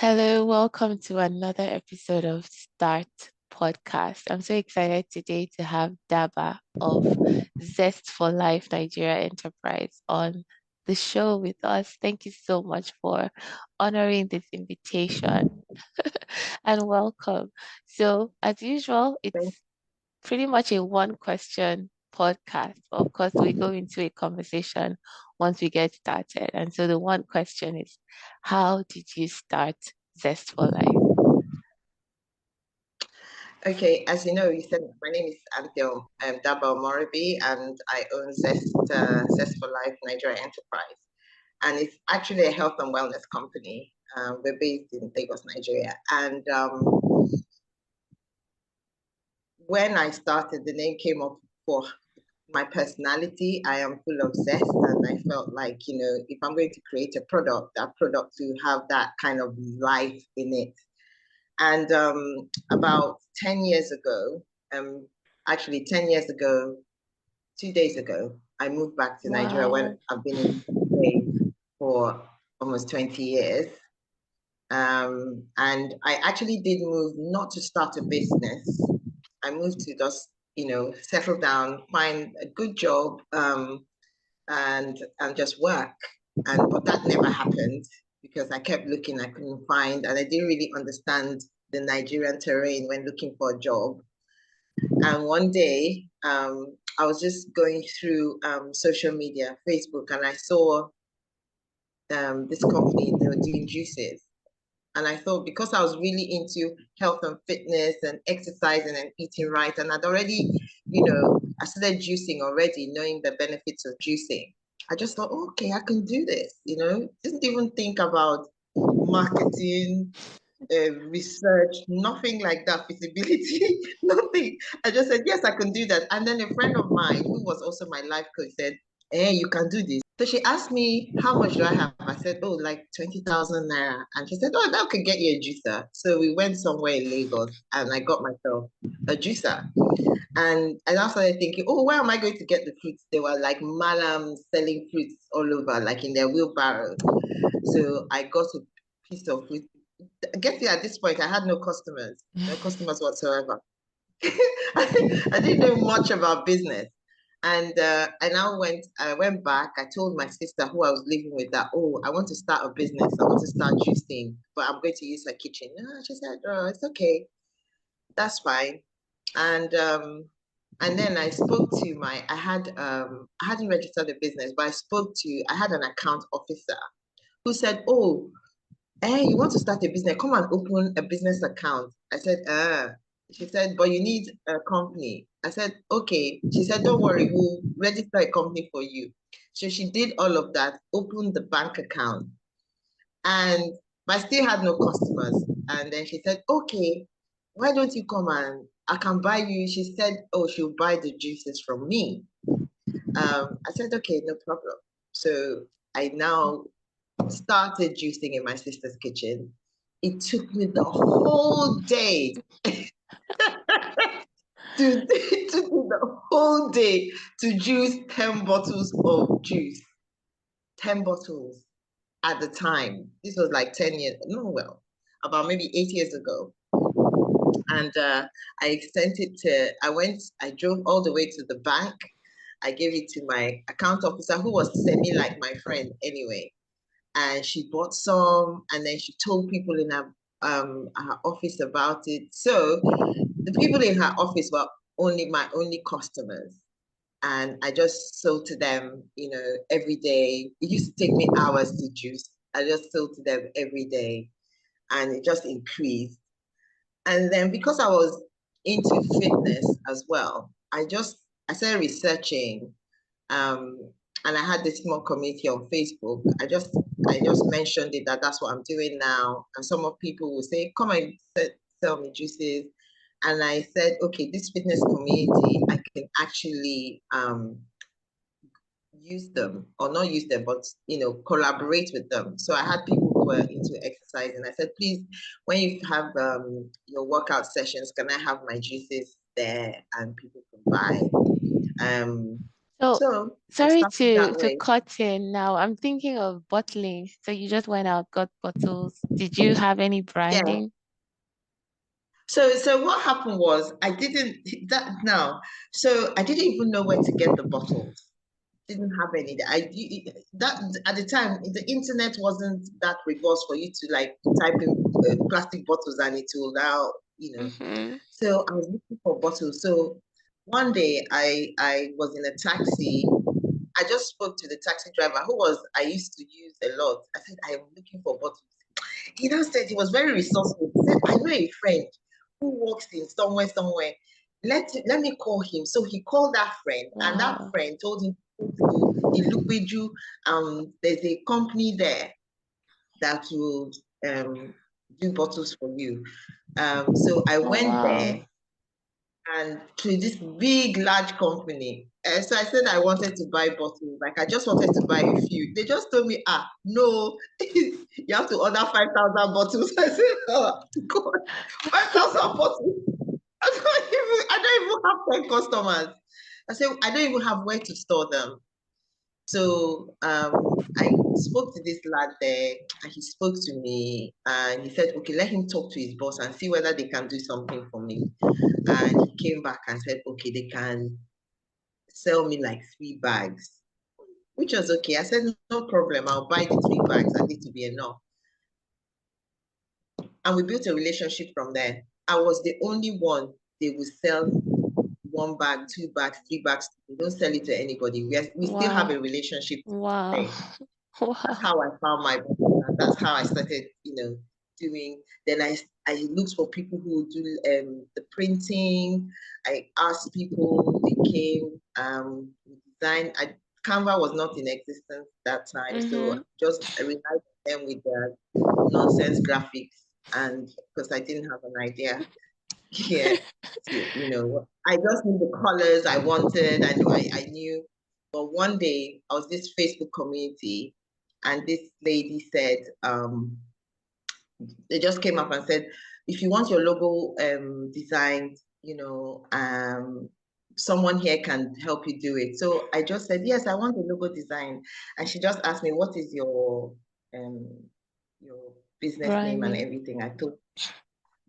Hello, welcome to another episode of Start Podcast. I'm so excited today to have Daba of Zest4Life Nigeria Enterprise on the show with us. Thank you so much for honoring this invitation and welcome. So, as usual, Thank it's pretty much a one question podcast. Of course, we go into a conversation once we get started. And so the one question is, how did you start Zest for Life? Okay, as you know, you said my name is Anthea Daba Omoregbee, and I own Zest4Life Nigeria Enterprise. And it's actually a health and wellness company. We're based in Lagos, Nigeria. And when I started, the name came up for my personality. I am full of zest, and I felt like, if I'm going to create a product, that product to have that kind of life in it. And about 10 years ago, actually 10 years ago, 2 days ago, I moved back to Nigeria when Wow. I've been in the UK for almost 20 years. And I actually did move not to start a business. I moved to just, settle down, find a good job, and just work. But that never happened because I kept looking, I couldn't find, and I didn't really understand the Nigerian terrain when looking for a job. And one day, I was just going through social media, Facebook, and I saw this company, they were doing juices. And I thought, because I was really into health and fitness and exercising and eating right, and I'd already, I started juicing already, knowing the benefits of juicing. I just thought, okay, I can do this, didn't even think about marketing, research, nothing like that, feasibility, nothing. I just said, yes, I can do that. And then a friend of mine, who was also my life coach, said, hey, you can do this. So she asked me, how much do I have? I said, oh, like 20,000 naira. And she said, oh, that could get you a juicer. So we went somewhere in Lagos and I got myself a juicer. And I started thinking, oh, where am I going to get the fruits? They were like malams selling fruits all over, like in their wheelbarrow. So I got a piece of fruit. I guess at this point I had no customers whatsoever. I didn't know much about business. And I went back. I told my sister who I was living with that, oh, I want to start a business. I want to start juicing, but I'm going to use her kitchen. She said, oh, it's okay. That's fine. And then I spoke to I hadn't registered a business, but I had an account officer who said, oh, hey, you want to start a business? Come and open a business account. I said, She said, but you need a company. I said, okay. She said, don't worry, we'll register a company for you. So she did all of that, opened the bank account, and but I still had no customers. And then she said, okay, why don't you come and I can buy you? She said, oh, she'll buy the juices from me. I said, okay, no problem. So I now started juicing in my sister's kitchen. It took me the whole day it took me the whole day to juice 10 bottles of juice. 10 bottles at the time. This was like 10 years, no, well, about maybe 8 years ago. And I drove all the way to the bank. I gave it to my account officer, who was semi like my friend anyway. And she bought some, and then she told people in her office about it. So the people in her office were only my only customers, and I just sold to them, every day. It used to take me hours to juice. I just sold to them every day, and it just increased. And then because I was into fitness as well, I started researching, um, and I had this small community on Facebook. I just mentioned it, that that's what I'm doing now, and some of people will say, "Come and sell me juices," and I said, "Okay, this fitness community, I can actually use them, or not use them, but collaborate with them." So I had people who were into exercise, and I said, "Please, when you have your workout sessions, can I have my juices there and people can buy?" Um, So So I sorry started to that way. cut in now. I'm thinking of bottling. So you just went out, got bottles. Did you have any Yeah. branding? So what happened was I didn't that now. So I didn't even know where to get the bottles. Didn't have any. That at the time the internet wasn't that robust for you to like type in plastic bottles and it will now Mm-hmm. So I was looking for bottles. So one day I was in a taxi. I just spoke to the taxi driver who was I used to use a lot. I said I am looking for bottles. He now said he was very resourceful. He said I know a friend who works in somewhere. Let me call him. So he called that friend, and that Wow. friend told him to Ilupeju. There's a company there that will do bottles for you. So I Oh, went wow. there and to this big, large company. So I said I wanted to buy bottles. Like I just wanted to buy a few. They just told me, no, you have to order 5,000 bottles. I said, oh, God, 5,000 bottles. I don't even have 10 customers. I said, I don't even have where to store them. So I spoke to this lad there, and he spoke to me, and he said, "Okay, let him talk to his boss and see whether they can do something for me." And he came back and said, "Okay, they can sell me like 3 bags," which was okay. I said, "No problem, I'll buy the 3 bags. I need to be enough." And we built a relationship from there. I was the only one they would sell 1 bag, 2 bags, 3 bags. We don't sell it to anybody. We still have Wow. a relationship Wow. today. That's Wow. how I found my boss, and that's how I started, doing. Then I looked for people who do the printing. I asked people, they came, design. Canva was not in existence that time, so Mm-hmm. just I relied on them with their nonsense graphics, and because I didn't have an idea, yeah, I just knew the colors I wanted. I knew. But one day I was this Facebook community, and this lady said, they just came up and said, if you want your logo designed, someone here can help you do it. So I just said, yes, I want the logo design. And she just asked me, what is um your business name and Branding. everything? I told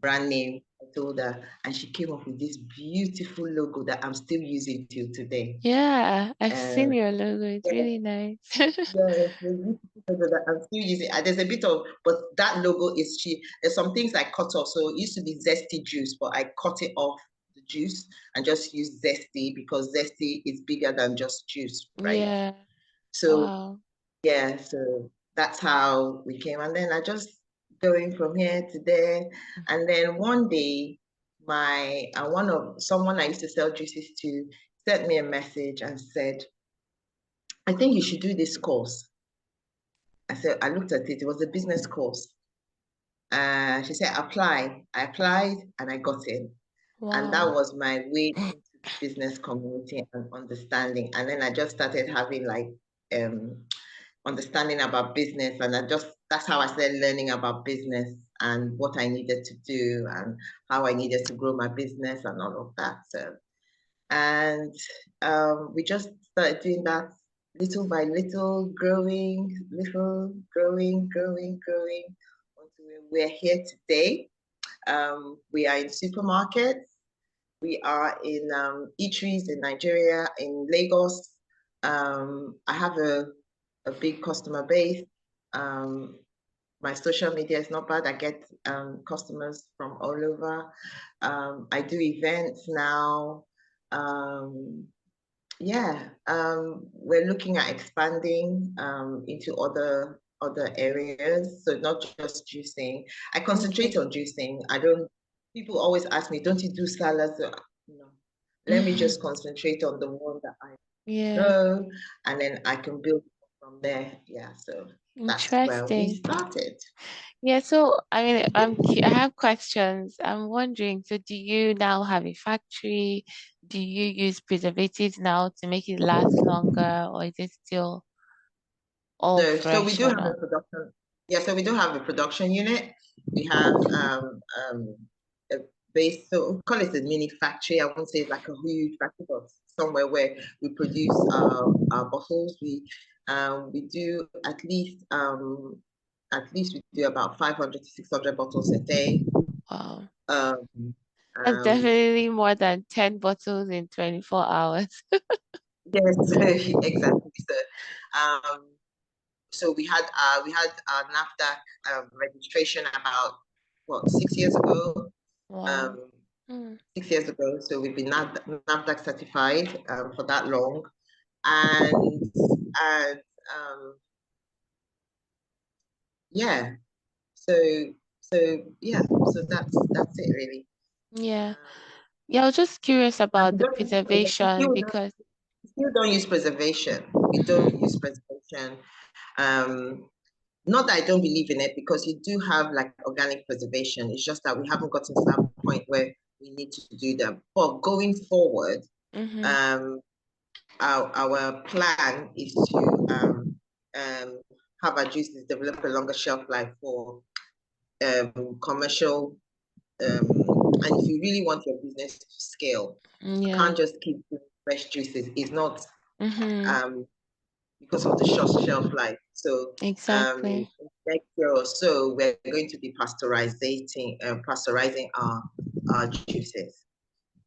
brand name. I told her, and she came up with this beautiful logo that I'm still using till today. Yeah, I've seen Um, your logo. It's yeah, really nice. yeah, the beautiful logo that I'm still using. There's a bit of, but that logo is cheap. There's some things I cut off. So it used to be zesty juice, but I cut it off the juice and just use zesty because zesty is bigger than just juice, right? Yeah. So Wow. yeah, so that's how we came. And then I just going from here to there. And then one day, my one of someone I used to sell juices to sent me a message and said, I think you should do this course. I said, I looked at it, it was a business course. She said, apply. I applied and I got in. And that Wow. was my way into the business community and understanding. And then I just started having like um understanding about business, and that's how I started learning about business and what I needed to do and how I needed to grow my business and all of that. So and we just started doing that little by little, growing, little, growing until we're here today. We are in supermarkets, we are in eateries in Nigeria, in Lagos. I have a big customer base. Um, my social media is not bad. I get customers from all over. I do events now. Um, yeah, we're looking at expanding into other areas. So not just juicing. I concentrate Okay. on juicing. I don't. People always ask me, "Don't you do salads?" No. Let me just concentrate on the one that I Yeah. know, and then I can build from there. Yeah. So that's where we Interesting. started. Yeah, so I mean, I have questions. I'm wondering, so do you now have a factory? Do you use preservatives now to make it last longer, or is it still all No, so we fresh do or have a not? production. Yeah, so we do have a production unit. We have a base, so we call it a mini factory. I won't say it's like a huge factory, but somewhere where we produce our bottles. We do at least we do about 500 to 600 bottles a day. Wow. Um, That's um, definitely more than 10 bottles in 24 hours. yes, exactly. Um, so we had our NAFDAC registration about what 6 years ago. Wow. Um, Hmm. 6 years ago. So we've been NAFDAC certified for that long, and yeah. So yeah. So that's it really. Yeah. Um, Yeah, I was just curious and about the preservation because we still don't use preservation. We mhm, don't use preservation. Um, Not that I don't believe in it, because you do have like organic preservation. It's just that we haven't gotten to that point where we need to do them. But going forward, mhm, um, our plan is to um, have our juices develop a longer shelf life for commercial. And if you really want your business to scale, you yeah. can't just keep doing fresh juices. It's not Mhm, um, because of the short shelf life. So exactly. next year or so, we're going to be pasteurizing our juices.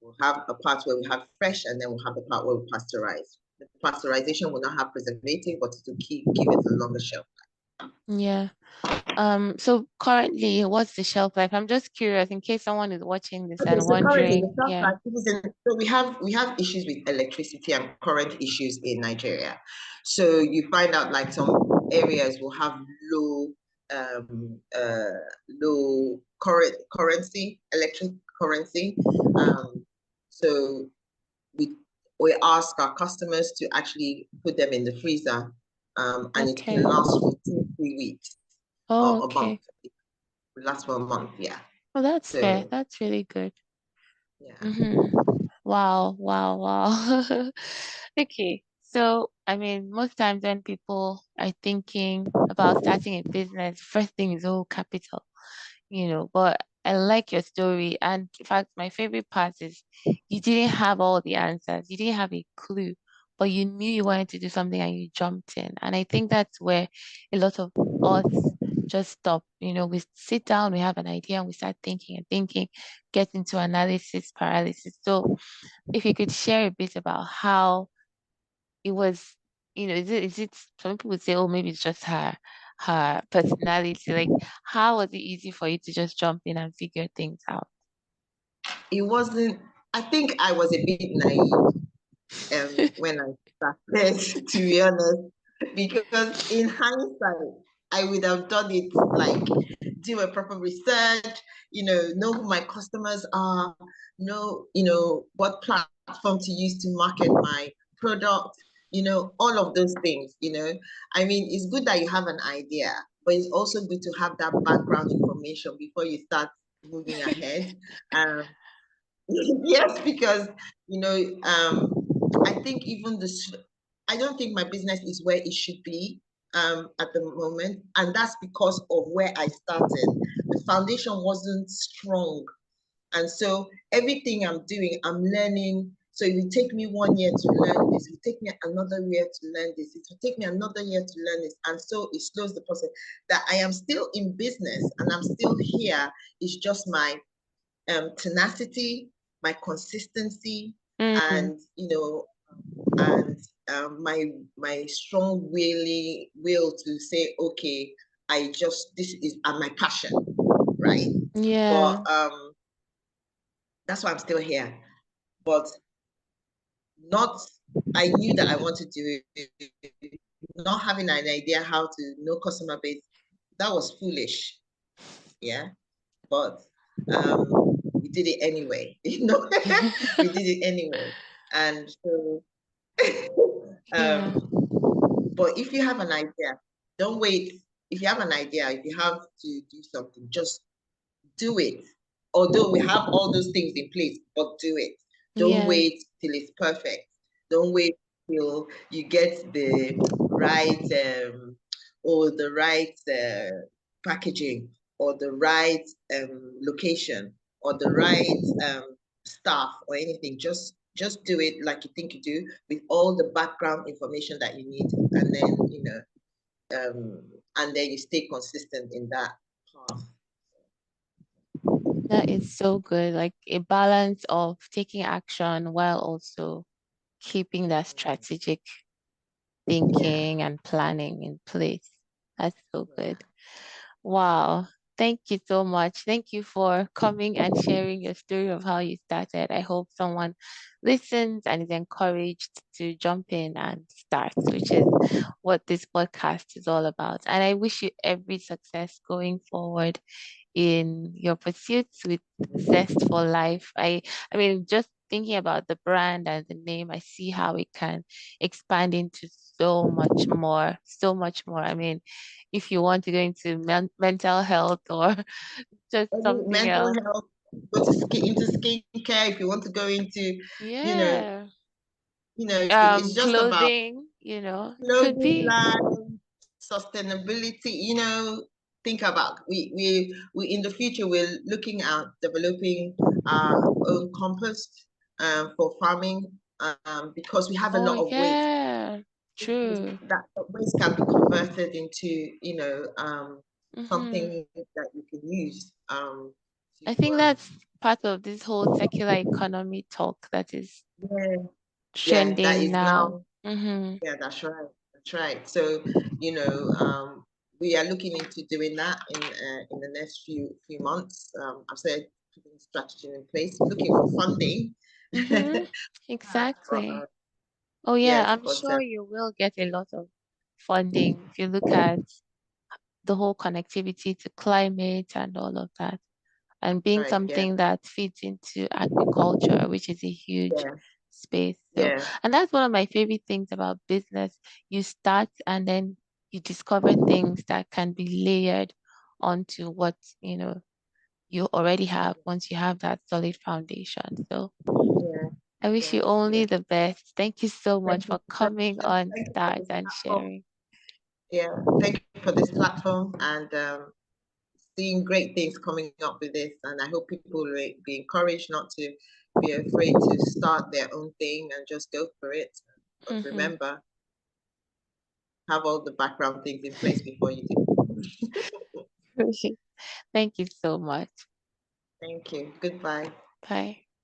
We'll have a part where we have fresh, and then we'll have the part where we pasteurize. The pasteurization will not have preservative, but to give it a longer shelf. Yeah. So currently, what's the shelf life? I'm just curious in case someone is watching this Okay, and so currently the wondering. shelf Yeah. life so we have issues with electricity and current issues in Nigeria. So you find out like some areas will have low um uh low currency, electric currency. So we we ask our customers to actually put them in the freezer, and it can Okay. last for 2, 3 weeks Oh, or a month. okay. It will last for a month, yeah. Well, that's fair. So That's really good. yeah. Mm-hmm. Wow, wow, wow. Okay. So, I mean, most times when people are thinking about starting a business, first thing is, oh, capital, but I like your story. And in fact, my favorite part is you didn't have all the answers. You didn't have a clue, but you knew you wanted to do something and you jumped in. And I think that's where a lot of us just stop. We sit down, we have an idea, and we start thinking and thinking, get into analysis paralysis. So if you could share a bit about how it was, is it some people would say, oh, maybe it's just her personality. Like, how was it easy for you to just jump in and figure things out? It wasn't, I think I was a bit naive when I started, to be honest, because in hindsight, I would have done it like do a proper research, know who my customers are, know what platform to use to market my product, all of those things. I mean, it's good that you have an idea, but it's also good to have that background information before you start moving ahead. Um, yes, because you know, I think I don't think my business is where it should be at the moment, and that's because of where I started. The foundation wasn't strong, and so everything I'm doing, I'm learning. So it will take me 1 year to learn this. It will take me another year to learn this. It will take me another year to learn this, and so it slows the process. That I am still in business and I'm still here. It's just my tenacity, my consistency, Mm, and and my strong will to say, okay, this is my passion, right? yeah, But that's why I'm still here. But not, I knew that I wanted to do it, not having an idea how to know customer base. That was foolish, yeah. But we did it anyway. We did it anyway. And so, yeah, um, but if you have an idea, don't wait. If you have an idea, if you have to do something, just do it. Although we have all those things in place, but do it. Don't yeah, wait till it's perfect. Don't wait till you get the right or the right packaging or the right location or the right staff or anything. Just just do it like you think you do, with all the background information that you need, and then and then you stay consistent in that path. That is so good. Like a balance of taking action while also keeping that strategic Yeah, thinking and planning in place. That's so yeah. good. Wow. Thank you so much. Thank you for coming and sharing your story of how you started. I hope someone listens and is encouraged to jump in and start, which is what this podcast is all about. And I wish you every success going forward in your pursuits with Zest4Life. I mean, just thinking about the brand and the name, I see how it can expand into so much more, so much more. I mean, if you want to go into mental health or just Any something mental else. health, go to into skincare. If you want to go into, you know, Yeah. it's just about Clothing, could clothing be. line, sustainability. Think about, we in the future we're looking at developing our own compost for farming, because we have a Oh lot of waste. yeah, true. That waste can be converted into Mm-hmm. something that you can use to I think that's part of this whole circular economy talk that is yeah, yeah, that trending is now. now. Mm-hmm. Yeah, that's right. That's right. So, you know, we are looking into doing that in the next few months. I've said putting strategy in place, looking for funding. Mm-hmm. But, Exactly. Oh yeah, yes, I'm but sure you will get a lot of funding if you look at the whole connectivity to climate and all of that, and being right, yeah, something that fits into agriculture, which is a huge yeah, space. So, yeah, and that's one of my favorite things about business. You start and then you discover things that can be layered onto what, you already have once you have that solid foundation. So yeah, I wish yeah, you yeah. only the best. Thank you so Thank much you. for coming on Thank you for Start this and platform. sharing. Yeah, thank you for this platform, and seeing great things coming up with this. And I hope people will be encouraged not to be afraid to start their own thing and just go for it. But Hmm. remember, have all the background things in place before you do. Thank you so much. Thank you. Goodbye. Bye.